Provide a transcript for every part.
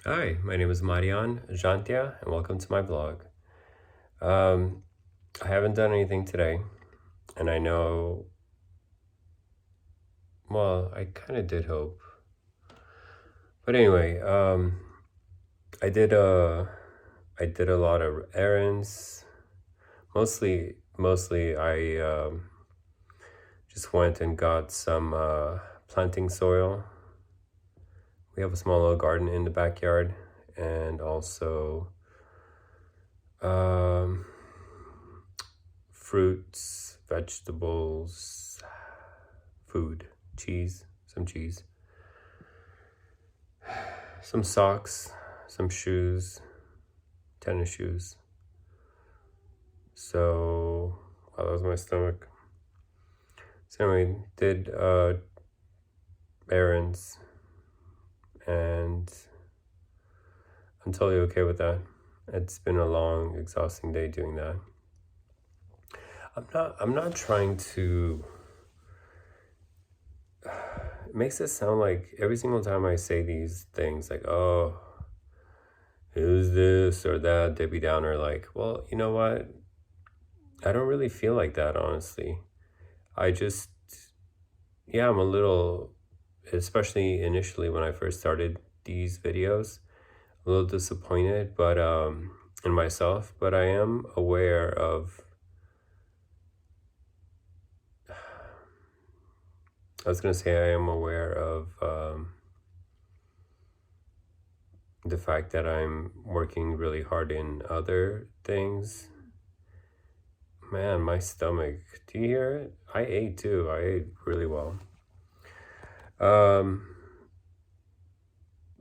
Hi, my name is Marian Jantia, and welcome to my vlog. Um, I haven't done anything today, and I know, well, I kind of did hope. But anyway, I did I did a lot of errands. Mostly, I just went and got some planting soil. We have a small little garden in the backyard, and also um, fruits, vegetables, food, cheese, some cheese, some socks, some shoes, tennis shoes. So, wow, that was my stomach. So anyway, did errands, and I'm totally okay with that. It's been a long, exhausting day doing that. I'm not trying to. It makes it sound like every single time I say these things, like, oh, who's this or that, Debbie Downer, like, well, you know what? I don't really feel like that, honestly. I just, yeah, I'm a little, especially initially when I first started these videos, a little disappointed, but in myself. But I am aware of. I was gonna say I am aware of the fact that I'm working really hard in other things. Man, my stomach. Do you hear it? I ate too. I ate really well. Um,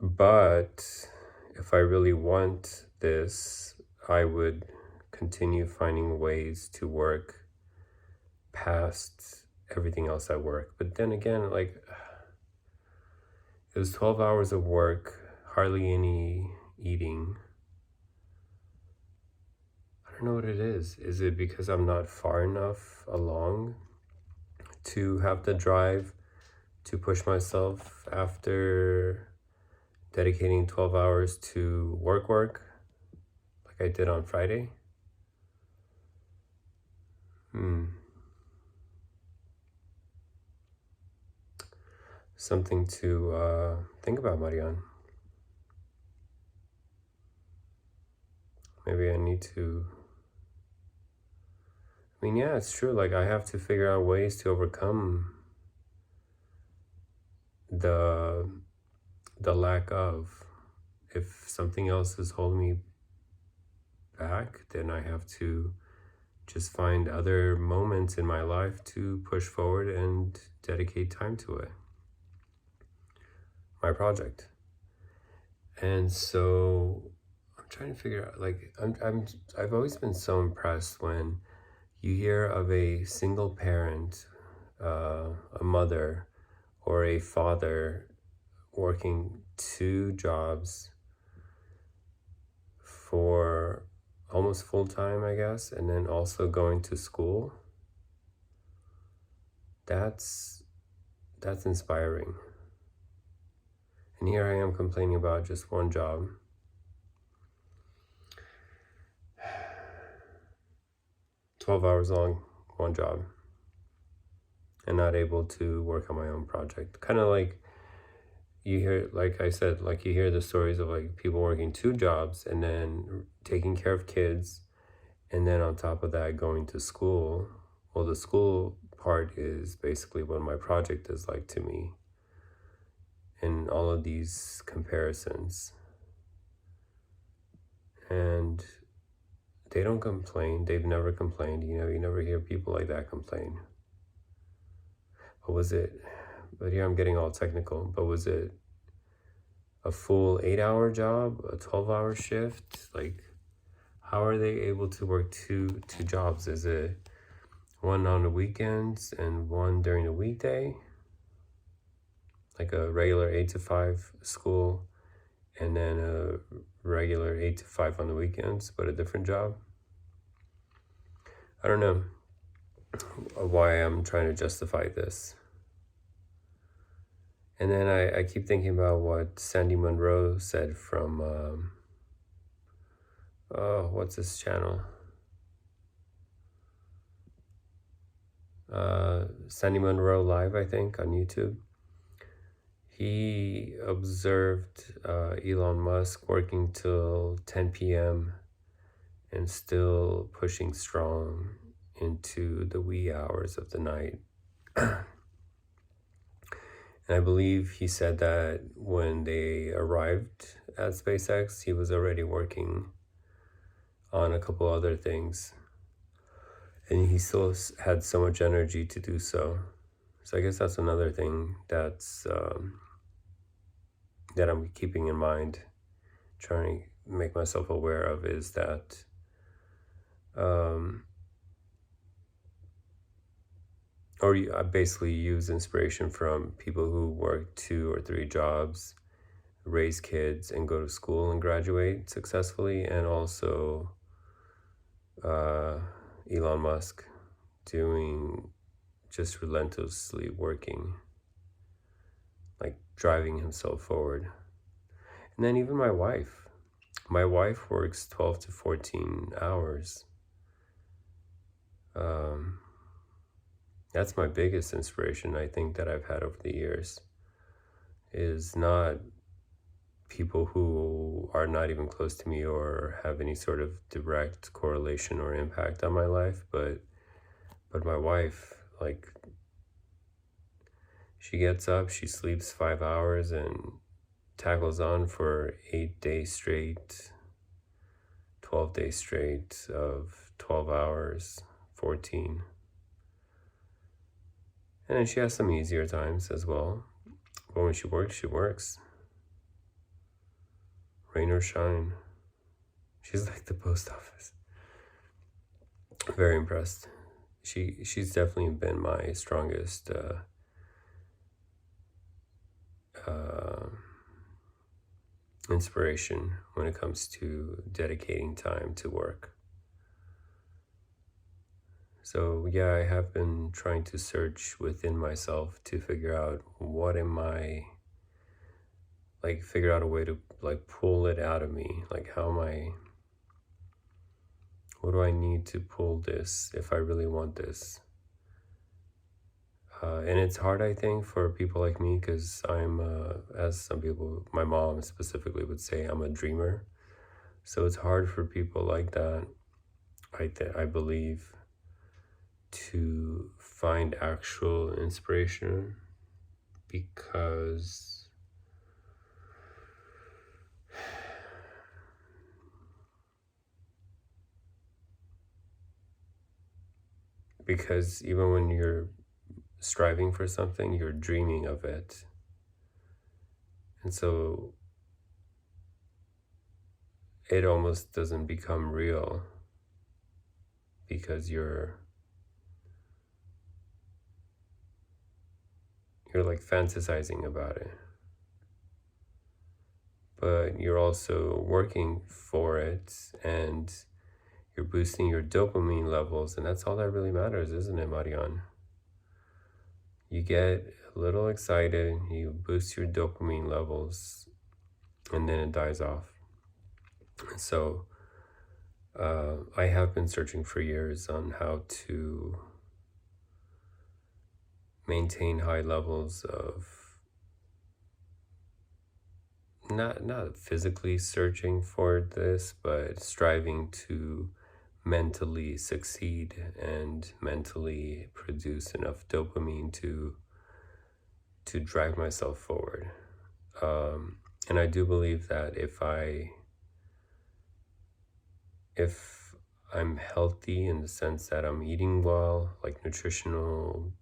But if I really want this, I would continue finding ways to work past everything else at work. But then again, like it was 12 hours of work, hardly any eating. I don't know what it is. Is it because I'm not far enough along to have the drive to push myself after dedicating 12 hours to work like I did on Friday? Hmm. Something to think about, Marian. Maybe I need to. I mean, yeah, it's true. Like, I have to figure out ways to overcome the the lack of. If something else is holding me back, then I have to just find other moments in my life to push forward and dedicate time to it. My project. And so I'm trying to figure out. Like, I've always been so impressed when you hear of a single parent, a mother or a father working two jobs for almost full time, I guess, and then also going to school. That's that's inspiring. And here I am complaining about just one job. 12 hours long, one job, and not able to work on my own project. Kind of like you hear, like I said, like you hear the stories of like people working two jobs and then taking care of kids, and then on top of that going to school. Well, the school part is basically what my project is like to me in all of these comparisons. And they don't complain. They've never complained. You know, you never hear people like that complain. But was it, but here I'm getting all technical, but was it a full 8 hour job, a 12-hour shift? Like, how are they able to work two jobs? Is it one on the weekends and one during the weekday? Like a regular 8 to 5 school and then a regular 8 to 5 on the weekends, but a different job? I don't know why I'm trying to justify this. And then I keep thinking about what Sandy Monroe said from, oh, what's this channel? Sandy Monroe Live, I think, on YouTube. He observed Elon Musk working till 10 p.m. and still pushing strong into the wee hours of the night. And I believe he said that when they arrived at SpaceX, he was already working on a couple other things. And he still had so much energy to do so. So I guess that's another thing that I'm keeping in mind, trying to make myself aware of, is that I basically use inspiration from people who work 2 or 3 jobs, raise kids, and go to school and graduate successfully, and also Elon Musk doing just relentlessly working, like driving himself forward. And then even my wife works 12 to 14 hours. That's my biggest inspiration, I think, that I've had over the years, is not people who are not even close to me or have any sort of direct correlation or impact on my life, but my wife. Like, she gets up, she sleeps 5 hours, and tackles on for 8 days straight, 12 days straight of 12 hours, 14. And then she has some easier times as well. But when she works. Rain or shine. She's like the post office. Very impressed. She's definitely been my strongest inspiration when it comes to dedicating time to work. So yeah, I have been trying to search within myself to figure out figure out a way to pull it out of me. Like, what do I need to pull this if I really want this? And it's hard, I think, for people like me, because I'm, as some people, my mom specifically would say, I'm a dreamer. So it's hard for people like that, I believe, to find actual inspiration, because even when you're striving for something, you're dreaming of it. And so it almost doesn't become real, because you're like fantasizing about it. But you're also working for it, and you're boosting your dopamine levels, and that's all that really matters, isn't it, Marian? You get a little excited, you boost your dopamine levels, and then it dies off. So I have been searching for years on how to maintain high levels of, not physically searching for this, but striving to mentally succeed and mentally produce enough dopamine to drive myself forward. And I do believe that if I'm healthy, in the sense that I'm eating well, like nutritional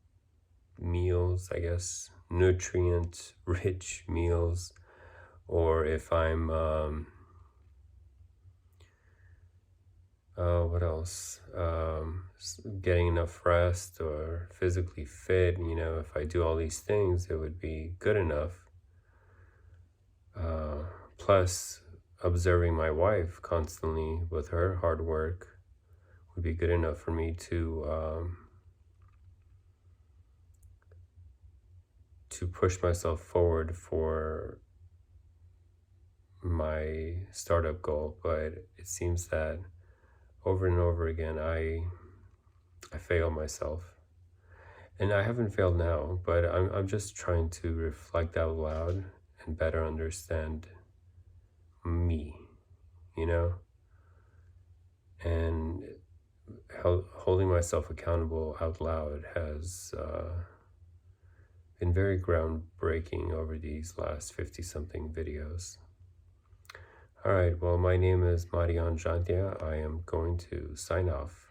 meals, I guess, nutrient rich meals, or if I'm what else, getting enough rest or physically fit, if I do all these things, it would be good enough. Plus, observing my wife constantly with her hard work would be good enough for me to to push myself forward for my startup goal, but it seems that over and over again I fail myself. And I haven't failed now, but I'm just trying to reflect out loud and better understand me, you know? And holding myself accountable out loud has been very groundbreaking over these last 50 something videos. All right, well, my name is Marian Jantia. I am going to sign off.